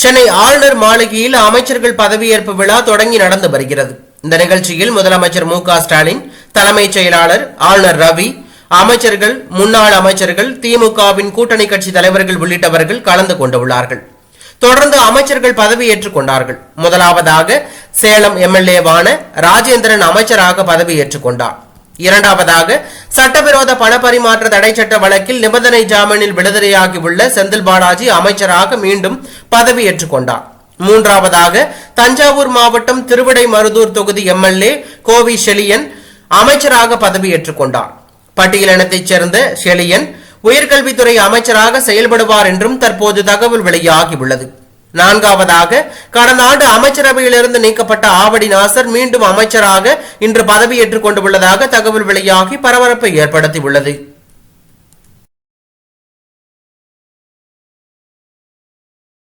சென்னை ஆளுநர் மாளிகையில் அமைச்சர்கள் பதவியேற்பு விழா தொடங்கி நடந்து வருகிறது. இந்த நிகழ்ச்சியில் முதலமைச்சர் மு.க.ஸ்டாலின், தலைமைச் செயலாளர் ஆளுநர் ரவி, அமைச்சர்கள், முன்னாள் அமைச்சர்கள், திமுகவின் கூட்டணி கட்சி தலைவர்கள் உள்ளிட்டவர்கள் கலந்து கொண்டுள்ளார்கள். தொடர்ந்து அமைச்சர்கள் பதவியேற்றுக் கொண்டார்கள். முதலாவதாக சேலம் எம்எல்ஏவான ராஜேந்திரன் அமைச்சராக பதவியேற்றுக் கொண்டார். இரண்டாவதாக சட்டவிரோத பணப்பரிமாற்ற தடை சட்ட வழக்கில் நிபந்தனை ஜாமீனில் விடுதலையாகியுள்ள செந்தில் பாலாஜி அமைச்சராக மீண்டும் பதவியேற்றுக் கொண்டார். மூன்றாவதாக தஞ்சாவூர் மாவட்டம் திருவிடைமருதூர் தொகுதி எம்எல்ஏ கோவி செழியன் அமைச்சராக பதவியேற்றுக் கொண்டார். பட்டியலினத்தைச் சேர்ந்த செழியன் உயர்கல்வித்துறை அமைச்சராக செயல்படுவார் என்றும் தற்போது தகவல் வெளியாகியுள்ளது. நான்காவதாக கடந்த ஆண்டு அமைச்சரவையிலிருந்து நீக்கப்பட்ட ஆவடி நாசர் மீண்டும் அமைச்சராக இன்று பதவியேற்றுக் கொண்டுள்ளதாக தகவல் வெளியாகி பரபரப்பை ஏற்படுத்தியுள்ளது.